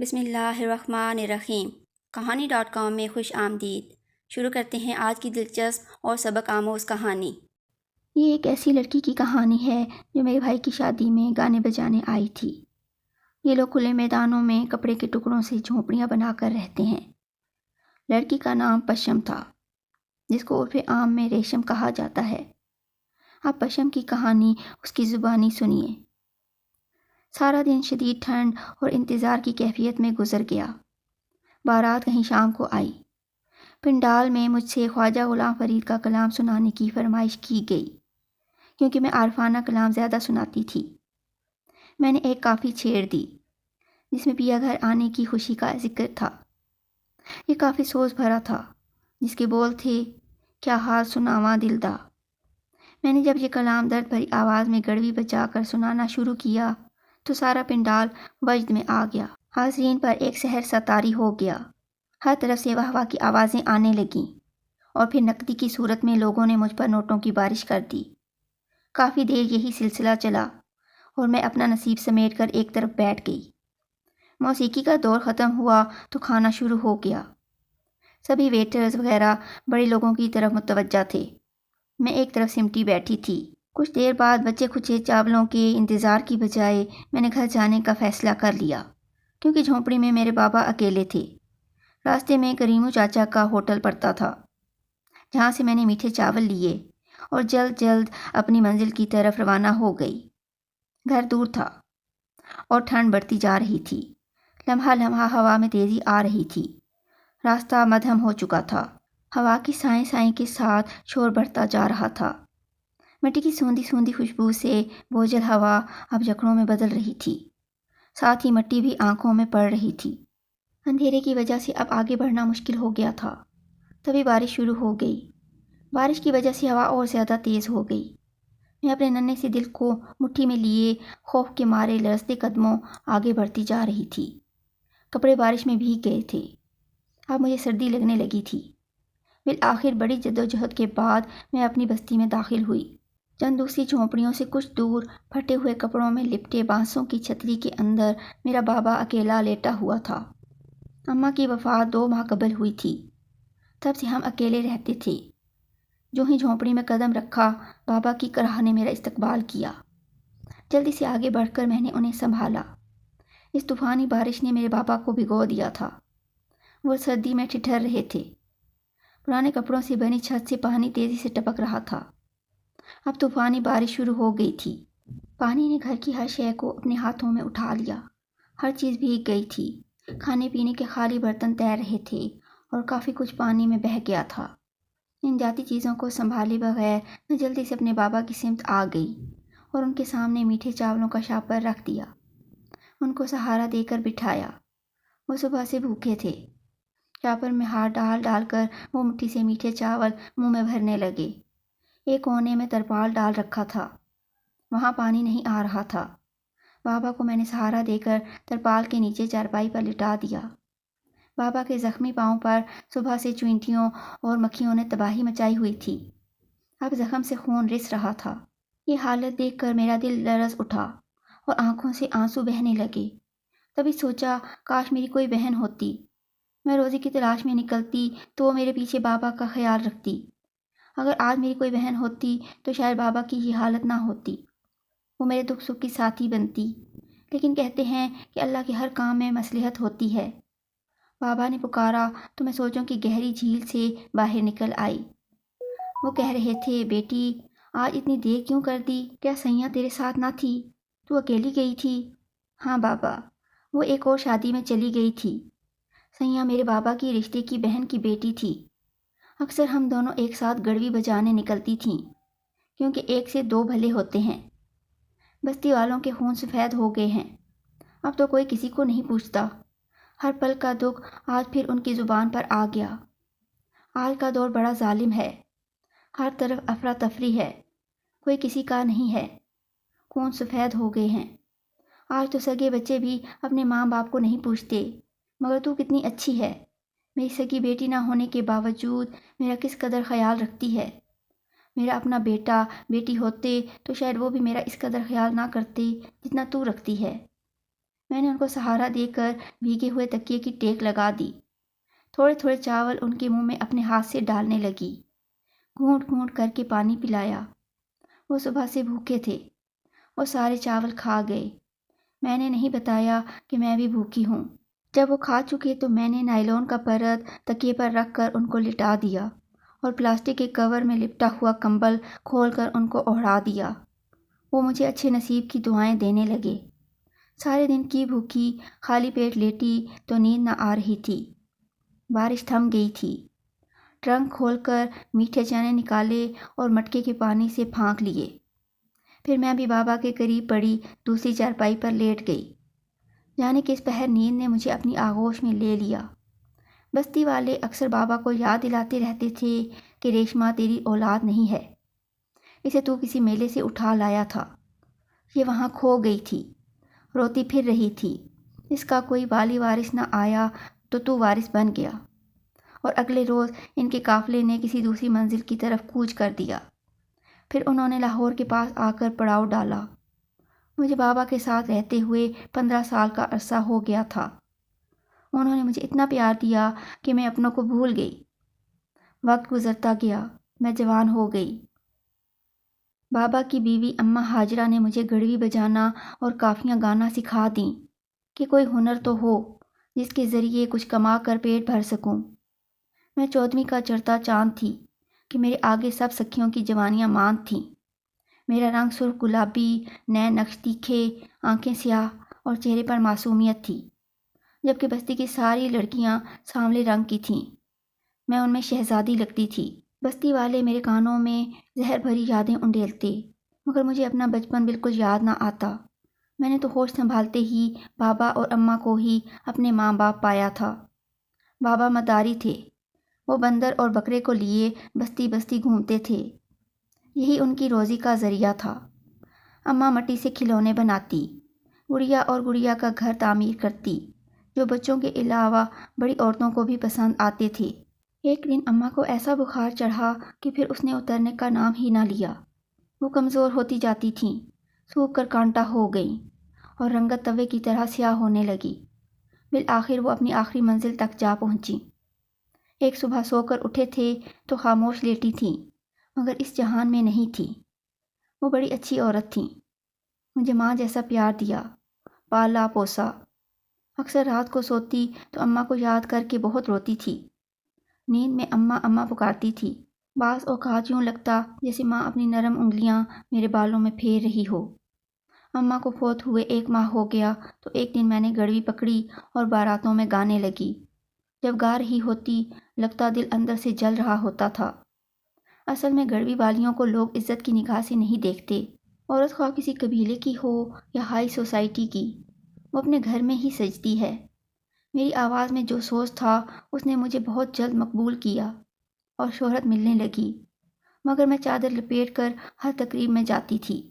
بسم اللہ الرحمن الرحیم۔ کہانی.com میں خوش آمدید۔ شروع کرتے ہیں آج کی دلچسپ اور سبق آموز کہانی۔ یہ ایک ایسی لڑکی کی کہانی ہے جو میرے بھائی کی شادی میں گانے بجانے آئی تھی۔ یہ لوگ کھلے میدانوں میں کپڑے کے ٹکڑوں سے جھونپڑیاں بنا کر رہتے ہیں۔ لڑکی کا نام پشم تھا، جس کو عرف عام میں ریشم کہا جاتا ہے۔ آپ پشم کی کہانی اس کی زبانی سنیے۔ سارا دن شدید ٹھنڈ اور انتظار کی کیفیت میں گزر گیا۔ بارات کہیں شام کو آئی۔ پنڈال میں مجھ سے خواجہ غلام فرید کا کلام سنانے کی فرمائش کی گئی، کیونکہ میں عارفانہ کلام زیادہ سناتی تھی۔ میں نے ایک کافی چھیڑ دی، جس میں پیا گھر آنے کی خوشی کا ذکر تھا۔ یہ کافی سوز بھرا تھا، جس کے بول تھے، کیا حال سناواں دلدا۔ میں نے جب یہ کلام درد بھری آواز میں گڑوی بجا کر سنانا شروع کیا تو سارا پنڈال وجد میں آ گیا۔ حاضرین پر ایک سحر سا طاری ہو گیا۔ ہر طرف سے واہ واہ کی آوازیں آنے لگیں، اور پھر نقدی کی صورت میں لوگوں نے مجھ پر نوٹوں کی بارش کر دی۔ کافی دیر یہی سلسلہ چلا اور میں اپنا نصیب سمیٹ کر ایک طرف بیٹھ گئی۔ موسیقی کا دور ختم ہوا تو کھانا شروع ہو گیا۔ سبھی ویٹرز وغیرہ بڑے لوگوں کی طرف متوجہ تھے۔ میں ایک طرف سمٹی بیٹھی تھی۔ کچھ دیر بعد بچے کھچے چاولوں کے انتظار کی بجائے میں نے گھر جانے کا فیصلہ کر لیا، کیونکہ جھونپڑی میں میرے بابا اکیلے تھے۔ راستے میں کریمو چاچا کا ہوٹل پڑتا تھا، جہاں سے میں نے میٹھے چاول لیے اور جلد جلد اپنی منزل کی طرف روانہ ہو گئی۔ گھر دور تھا اور ٹھنڈ بڑھتی جا رہی تھی۔ لمحہ لمحہ ہوا میں تیزی آ رہی تھی۔ راستہ مدھم ہو چکا تھا۔ ہوا کی سائیں سائیں کے ساتھ شور بڑھتا جا رہا تھا۔ مٹی کی سوندھی سوندھی خوشبو سے بوجھل ہوا اب جکڑوں میں بدل رہی تھی، ساتھ ہی مٹی بھی آنکھوں میں پڑ رہی تھی۔ اندھیرے کی وجہ سے اب آگے بڑھنا مشکل ہو گیا تھا۔ تبھی بارش شروع ہو گئی۔ بارش کی وجہ سے ہوا اور زیادہ تیز ہو گئی۔ میں اپنے ننھے سے دل کو مٹھی میں لیے خوف کے مارے لرزتے قدموں آگے بڑھتی جا رہی تھی۔ کپڑے بارش میں بھیگ گئے تھے۔ اب مجھے سردی لگنے لگی تھی۔ بالآخر بڑی جدوجہد کے بعد میں اپنی بستی میں داخل ہوئی۔ چند دوسری جھونپڑیوں سے کچھ دور پھٹے ہوئے کپڑوں میں لپٹے بانسوں کی چھتری کے اندر میرا بابا اکیلا لیٹا ہوا تھا۔ اماں کی وفات 2 ماہ قبل ہوئی تھی۔ تب سے ہم اکیلے رہتے تھے۔ جو ہی جھونپڑی میں قدم رکھا، بابا کی کرہ نے میرا استقبال کیا۔ جلدی سے آگے بڑھ کر میں نے انہیں سنبھالا۔ اس طوفانی بارش نے میرے بابا کو بھگو دیا تھا۔ وہ سردی میں ٹھٹھر رہے تھے۔ پرانے کپڑوں سے بنی چھت سے پانی تیزی سے ٹپک رہا تھا۔ اب طوفانی بارش شروع ہو گئی تھی۔ پانی نے گھر کی ہر شے کو اپنے ہاتھوں میں اٹھا لیا۔ ہر چیز بھیگ گئی تھی۔ کھانے پینے کے خالی برتن تیر رہے تھے اور کافی کچھ پانی میں بہہ گیا تھا۔ ان جاتی چیزوں کو سنبھالے بغیر میں جلدی سے اپنے بابا کی سمت آ گئی اور ان کے سامنے میٹھے چاولوں کا شاپر رکھ دیا۔ ان کو سہارا دے کر بٹھایا۔ وہ صبح سے بھوکے تھے۔ شاپر میں ہاتھ ڈال ڈال کر وہ مٹھی سے میٹھے چاول منہ میں بھرنے لگے۔ ایک کونے میں ترپال ڈال رکھا تھا، وہاں پانی نہیں آ رہا تھا۔ بابا کو میں نے سہارا دے کر ترپال کے نیچے چارپائی پر لٹا دیا۔ بابا کے زخمی پاؤں پر صبح سے چوینٹیوں اور مکھیوں نے تباہی مچائی ہوئی تھی۔ اب زخم سے خون رس رہا تھا۔ یہ حالت دیکھ کر میرا دل لرز اٹھا اور آنکھوں سے آنسو بہنے لگے۔ تبھی سوچا، کاش میری کوئی بہن ہوتی۔ میں روزی کی تلاش میں نکلتی تو وہ میرے پیچھے بابا کا خیال رکھتی۔ اگر آج میری کوئی بہن ہوتی تو شاید بابا کی یہ حالت نہ ہوتی۔ وہ میرے دکھ سکھ کی ساتھی بنتی۔ لیکن کہتے ہیں کہ اللہ کے ہر کام میں مصلحت ہوتی ہے۔ بابا نے پکارا تو میں سوچوں کی گہری جھیل سے باہر نکل آئی۔ وہ کہہ رہے تھے، بیٹی آج اتنی دیر کیوں کر دی؟ کیا سیاں تیرے ساتھ نہ تھی؟ تو اکیلی گئی تھی؟ ہاں بابا، وہ ایک اور شادی میں چلی گئی تھی۔ سیاں میرے بابا کی رشتے کی بہن کی بیٹی تھی۔ اکثر ہم دونوں ایک ساتھ گڑوی بجانے نکلتی تھیں، کیونکہ 1 سے 2 بھلے ہوتے ہیں۔ بستی والوں کے خون سفید ہو گئے ہیں۔ اب تو کوئی کسی کو نہیں پوچھتا۔ ہر پل کا دکھ آج پھر ان کی زبان پر آ گیا۔ آج کا دور بڑا ظالم ہے۔ ہر طرف افراتفری ہے، کوئی کسی کا نہیں ہے۔ خون سفید ہو گئے ہیں۔ آج تو سگے بچے بھی اپنے ماں باپ کو نہیں پوچھتے، مگر تو کتنی اچھی ہے، میری سگی بیٹی نہ ہونے کے باوجود میرا کس قدر خیال رکھتی ہے۔ میرا اپنا بیٹا بیٹی ہوتے تو شاید وہ بھی میرا اس قدر خیال نہ کرتے جتنا تو رکھتی ہے۔ میں نے ان کو سہارا دے کر بھیگے ہوئے تکیے کی ٹیک لگا دی۔ تھوڑے تھوڑے چاول ان کے منہ میں اپنے ہاتھ سے ڈالنے لگی۔ گھونٹ گھونٹ کر کے پانی پلایا۔ وہ صبح سے بھوکے تھے۔ وہ سارے چاول کھا گئے۔ میں نے نہیں بتایا کہ میں بھی بھوکی ہوں۔ جب وہ کھا چکے تو میں نے نائلون کا پرد تکیے پر رکھ کر ان کو لٹا دیا اور پلاسٹک کے کور میں لپٹا ہوا کمبل کھول کر ان کو اوڑھا دیا۔ وہ مجھے اچھے نصیب کی دعائیں دینے لگے۔ سارے دن کی بھوکی خالی پیٹ لیٹی تو نیند نہ آ رہی تھی۔ بارش تھم گئی تھی۔ ٹرنک کھول کر میٹھے چنے نکالے اور مٹکے کے پانی سے پھانک لیے۔ پھر میں بھی بابا کے قریب پڑی دوسری چارپائی پر لیٹ گئی۔ جانے کہ اس پہر نیند نے مجھے اپنی آغوش میں لے لیا۔ بستی والے اکثر بابا کو یاد دلاتے رہتے تھے کہ ریشما تیری اولاد نہیں ہے، اسے تو کسی میلے سے اٹھا لایا تھا، یہ وہاں کھو گئی تھی، روتی پھر رہی تھی، اس کا کوئی والی وارث نہ آیا تو وارث بن گیا۔ اور اگلے روز ان کے قافلے نے کسی دوسری منزل کی طرف کوچ کر دیا۔ پھر انہوں نے لاہور کے پاس آ کر پڑاؤ ڈالا۔ مجھے بابا کے ساتھ رہتے ہوئے 15 سال کا عرصہ ہو گیا تھا۔ انہوں نے مجھے اتنا پیار دیا کہ میں اپنوں کو بھول گئی۔ وقت گزرتا گیا، میں جوان ہو گئی۔ بابا کی بیوی اماں ہاجرہ نے مجھے گڑوی بجانا اور کافیاں گانا سکھا دیں کہ کوئی ہنر تو ہو جس کے ذریعے کچھ کما کر پیٹ بھر سکوں۔ میں 14ویں کا چڑھتا چاند تھی کہ میرے آگے سب سکھیوں کی جوانیاں ماند تھیں۔ میرا رنگ سرخ گلابی، نین نقش تیکھے، آنکھیں سیاہ اور چہرے پر معصومیت تھی، جبکہ بستی کی ساری لڑکیاں سانولے رنگ کی تھیں۔ میں ان میں شہزادی لگتی تھی۔ بستی والے میرے کانوں میں زہر بھری یادیں انڈیلتے، مگر مجھے اپنا بچپن بالکل یاد نہ آتا۔ میں نے تو ہوش سنبھالتے ہی بابا اور اماں کو ہی اپنے ماں باپ پایا تھا۔ بابا مداری تھے، وہ بندر اور بکرے کو لیے بستی بستی گھومتے تھے، یہی ان کی روزی کا ذریعہ تھا۔ اماں مٹی سے کھلونے بناتی، گڑیا اور گڑیا کا گھر تعمیر کرتی، جو بچوں کے علاوہ بڑی عورتوں کو بھی پسند آتے تھے۔ ایک دن اماں کو ایسا بخار چڑھا کہ پھر اس نے اترنے کا نام ہی نہ لیا۔ وہ کمزور ہوتی جاتی تھیں، سوکھ کر کانٹا ہو گئیں اور رنگت توے کی طرح سیاہ ہونے لگی۔ بالآخر وہ اپنی آخری منزل تک جا پہنچی۔ ایک صبح سو کر اٹھے تھے تو خاموش لیٹی تھیں، مگر اس جہان میں نہیں تھی۔ وہ بڑی اچھی عورت تھیں، مجھے ماں جیسا پیار دیا، پالا پوسا۔ اکثر رات کو سوتی تو اماں کو یاد کر کے بہت روتی تھی۔ نیند میں اماں اماں پکارتی تھی۔ بعض اوقات یوں لگتا جیسے ماں اپنی نرم انگلیاں میرے بالوں میں پھیر رہی ہو۔ اماں کو فوت ہوئے 1 ماہ ہو گیا تو ایک دن میں نے گڑوی پکڑی اور باراتوں میں گانے لگی۔ جب گا رہی ہوتی لگتا دل اندر سے جل رہا ہوتا تھا۔ اصل میں گڑوی والیوں کو لوگ عزت کی نگاہ سے نہیں دیکھتے۔ عورت خواہ کسی قبیلے کی ہو یا ہائی سوسائٹی کی، وہ اپنے گھر میں ہی سجتی ہے۔ میری آواز میں جو سوز تھا اس نے مجھے بہت جلد مقبول کیا اور شہرت ملنے لگی، مگر میں چادر لپیٹ کر ہر تقریب میں جاتی تھی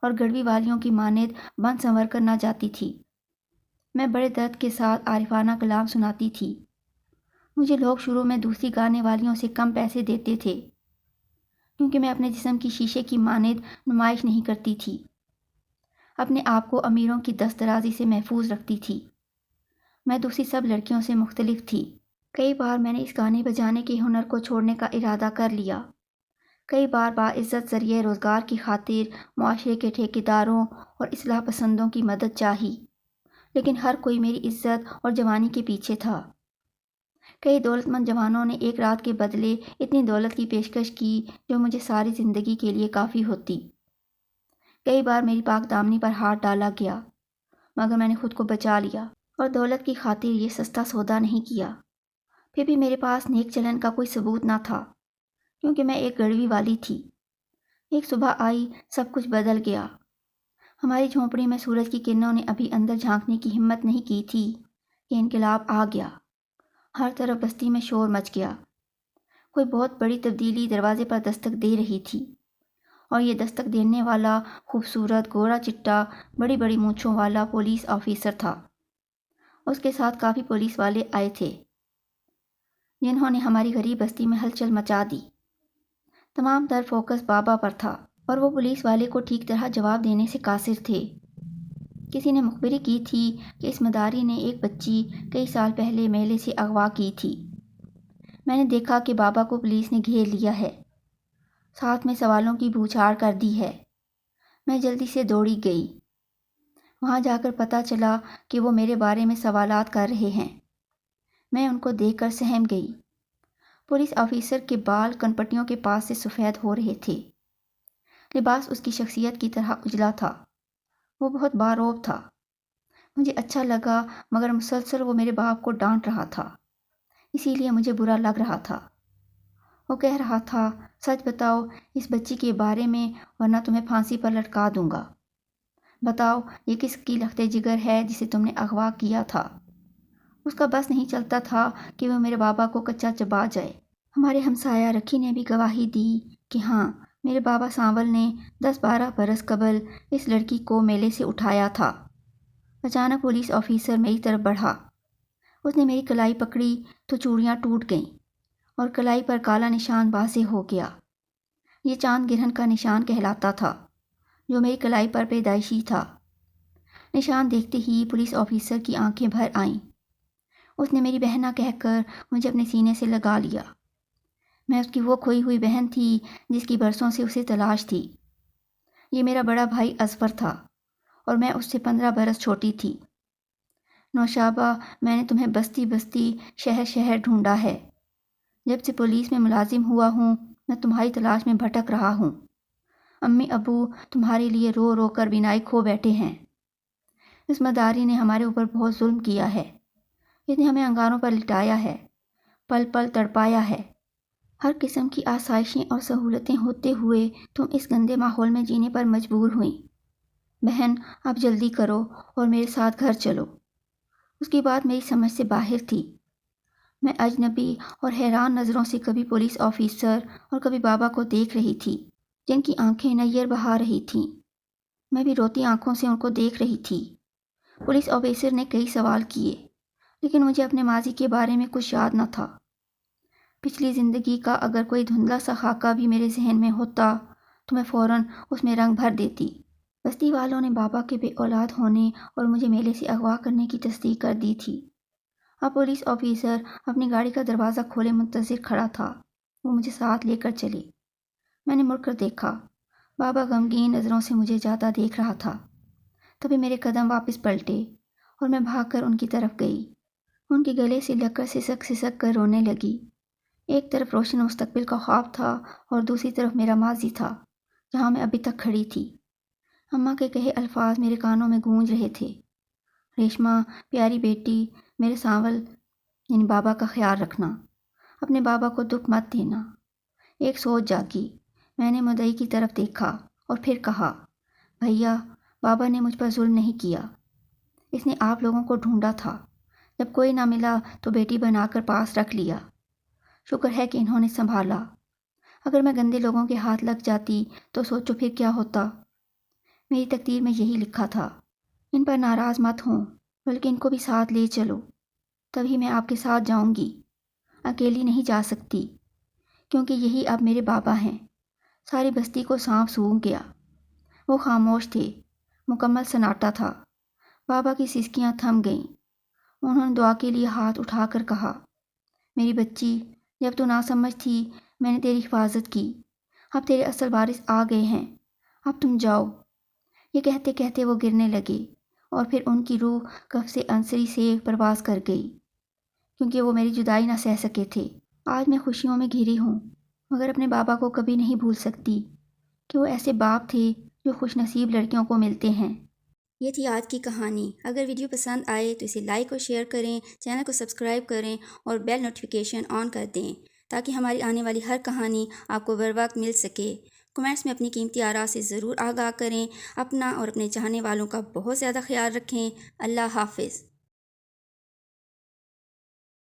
اور گڑوی والیوں کی مانند بن سنور کر نہ جاتی تھی۔ میں بڑے درد کے ساتھ عارفانہ کلام سناتی تھی۔ مجھے لوگ شروع میں دوسری گانے والیوں سے کم پیسے دیتے تھے، کیونکہ میں اپنے جسم کی شیشے کی مانند نمائش نہیں کرتی تھی، اپنے آپ کو امیروں کی دست درازی سے محفوظ رکھتی تھی۔ میں دوسری سب لڑکیوں سے مختلف تھی۔ کئی بار میں نے اس گانے بجانے کے ہنر کو چھوڑنے کا ارادہ کر لیا۔ کئی بار باعزت ذریعہ روزگار کی خاطر معاشرے کے ٹھیکیداروں اور اصلاح پسندوں کی مدد چاہی، لیکن ہر کوئی میری عزت اور جوانی کے پیچھے تھا۔ کئی دولت مند جوانوں نے ایک رات کے بدلے اتنی دولت کی پیشکش کی جو مجھے ساری زندگی کے لیے کافی ہوتی۔ کئی بار میری پاک دامنی پر ہاتھ ڈالا گیا، مگر میں نے خود کو بچا لیا اور دولت کی خاطر یہ سستا سودا نہیں کیا۔ پھر بھی میرے پاس نیک چلن کا کوئی ثبوت نہ تھا، کیونکہ میں ایک گڑوی والی تھی۔ ایک صبح آئی، سب کچھ بدل گیا۔ ہماری جھونپڑی میں سورج کی کرنوں نے ابھی اندر جھانکنے کی ہمت نہیں کی تھی کہ انقلاب آ گیا۔ ہر طرف بستی میں شور مچ گیا۔ کوئی بہت بڑی تبدیلی دروازے پر دستک دے رہی تھی، اور یہ دستک دینے والا خوبصورت گورا چٹا بڑی بڑی مونچھوں والا پولیس آفیسر تھا۔ اس کے ساتھ کافی پولیس والے آئے تھے، جنہوں نے ہماری غریب بستی میں ہلچل مچا دی۔ تمام تر فوکس بابا پر تھا، اور وہ پولیس والے کو ٹھیک طرح جواب دینے سے قاصر تھے۔ کسی نے مخبری کی تھی کہ اس مداری نے ایک بچی کئی سال پہلے میلے سے اغوا کی تھی۔ میں نے دیکھا کہ بابا کو پولیس نے گھیر لیا ہے، ساتھ میں سوالوں کی بوچھاڑ کر دی ہے۔ میں جلدی سے دوڑی گئی۔ وہاں جا کر پتہ چلا کہ وہ میرے بارے میں سوالات کر رہے ہیں۔ میں ان کو دیکھ کر سہم گئی۔ پولیس آفیسر کے بال کنپٹیوں کے پاس سے سفید ہو رہے تھے۔ لباس اس کی شخصیت کی طرح اجلا تھا۔ وہ بہت باروب تھا۔ مجھے اچھا لگا، مگر مسلسل وہ میرے باپ کو ڈانٹ رہا تھا، اسی لیے مجھے برا لگ رہا تھا۔ وہ کہہ رہا تھا، سچ بتاؤ اس بچی کے بارے میں، ورنہ تمہیں پھانسی پر لٹکا دوں گا۔ بتاؤ یہ کس کی لخت جگر ہے جسے تم نے اغوا کیا تھا؟ اس کا بس نہیں چلتا تھا کہ وہ میرے بابا کو کچا چبا جائے۔ ہمارے ہمسایہ رکھی نے بھی گواہی دی کہ ہاں، میرے بابا سانول نے 10-12 برس قبل اس لڑکی کو میلے سے اٹھایا تھا۔ اچانک پولیس آفیسر میری طرف بڑھا۔ اس نے میری کلائی پکڑی تو چوڑیاں ٹوٹ گئیں اور کلائی پر کالا نشان واضح ہو گیا۔ یہ چاند گرہن کا نشان کہلاتا تھا، جو میری کلائی پر پیدائشی تھا۔ نشان دیکھتے ہی پولیس آفیسر کی آنکھیں بھر آئیں۔ اس نے میری بہنا کہہ کر مجھے اپنے سینے سے لگا لیا۔ میں اس کی وہ کھوئی ہوئی بہن تھی جس کی برسوں سے اسے تلاش تھی۔ یہ میرا بڑا بھائی اظفر تھا اور میں اس سے 15 برس چھوٹی تھی۔ نوشابہ، میں نے تمہیں بستی بستی شہر شہر ڈھونڈا ہے۔ جب سے پولیس میں ملازم ہوا ہوں میں تمہاری تلاش میں بھٹک رہا ہوں۔ امی ابو تمہارے لیے رو رو کر بینائی کھو بیٹھے ہیں۔ اس مداری نے ہمارے اوپر بہت ظلم کیا ہے۔ اس نے ہمیں انگاروں پر لٹایا ہے، پل پل تڑپایا ہے۔ ہر قسم کی آسائشیں اور سہولتیں ہوتے ہوئے تم اس گندے ماحول میں جینے پر مجبور ہوئیں۔ بہن، اب جلدی کرو اور میرے ساتھ گھر چلو۔ اس کی بات میری سمجھ سے باہر تھی۔ میں اجنبی اور حیران نظروں سے کبھی پولیس آفیسر اور کبھی بابا کو دیکھ رہی تھی، جن کی آنکھیں نیر بہا رہی تھیں۔ میں بھی روتی آنکھوں سے ان کو دیکھ رہی تھی۔ پولیس آفیسر نے کئی سوال کیے، لیکن مجھے اپنے ماضی کے بارے میں کچھ یاد نہ تھا۔ پچھلی زندگی کا اگر کوئی دھندلا سا خاکہ بھی میرے ذہن میں ہوتا تو میں فوراً اس میں رنگ بھر دیتی۔ بستی والوں نے بابا کے بے اولاد ہونے اور مجھے میلے سے اغوا کرنے کی تصدیق کر دی تھی۔ اب پولیس آفیسر اپنی گاڑی کا دروازہ کھولے منتظر کھڑا تھا۔ وہ مجھے ساتھ لے کر چلے۔ میں نے مڑ کر دیکھا۔ بابا غمگین نظروں سے مجھے جاتا دیکھ رہا تھا۔ تبھی میرے قدم واپس پلٹے اور میں بھاگ کر ان کی طرف گئی۔ ان کے گلے سے لگ کر سسک سسک کر رونے لگی۔ ایک طرف روشن مستقبل کا خواب تھا اور دوسری طرف میرا ماضی تھا، جہاں میں ابھی تک کھڑی تھی۔ اماں کے کہے الفاظ میرے کانوں میں گونج رہے تھے۔ ریشما، پیاری بیٹی، میرے سانول یعنی بابا کا خیال رکھنا، اپنے بابا کو دکھ مت دینا۔ ایک سوچ جاگی۔ میں نے مدعی کی طرف دیکھا اور پھر کہا، بھیا، بابا نے مجھ پر ظلم نہیں کیا۔ اس نے آپ لوگوں کو ڈھونڈا تھا، جب کوئی نہ ملا تو بیٹی بنا کر پاس رکھ لیا۔ شکر ہے کہ انہوں نے سنبھالا۔ اگر میں گندے لوگوں کے ہاتھ لگ جاتی تو سوچو پھر کیا ہوتا۔ میری تقدیر میں یہی لکھا تھا۔ ان پر ناراض مت ہوں، بلکہ ان کو بھی ساتھ لے چلو، تبھی میں آپ کے ساتھ جاؤں گی۔ اکیلی نہیں جا سکتی، کیونکہ یہی اب میرے بابا ہیں۔ ساری بستی کو سانپ سونگھ گیا۔ وہ خاموش تھے، مکمل سناٹا تھا۔ بابا کی سسکیاں تھم گئیں۔ انہوں نے دعا کے لیے ہاتھ اٹھا کر کہا، میری بچی، جب تو ناسمجھ تھی میں نے تیری حفاظت کی، اب تیرے اصل وارث آ گئے ہیں، اب تم جاؤ۔ یہ کہتے کہتے وہ گرنے لگے اور پھر ان کی روح قفس عنصری سے پرواز کر گئی، کیونکہ وہ میری جدائی نہ سہ سکے تھے۔ آج میں خوشیوں میں گھری ہوں، مگر اپنے بابا کو کبھی نہیں بھول سکتی کہ وہ ایسے باپ تھے جو خوش نصیب لڑکیوں کو ملتے ہیں۔ یہ تھی آج کی کہانی۔ اگر ویڈیو پسند آئے تو اسے لائک اور شیئر کریں، چینل کو سبسکرائب کریں اور بیل نوٹیفیکیشن آن کر دیں تاکہ ہماری آنے والی ہر کہانی آپ کو بر وقت مل سکے۔ کمنٹس میں اپنی قیمتی آراء سے ضرور آگاہ کریں۔ اپنا اور اپنے چاہنے والوں کا بہت زیادہ خیال رکھیں۔ اللہ حافظ۔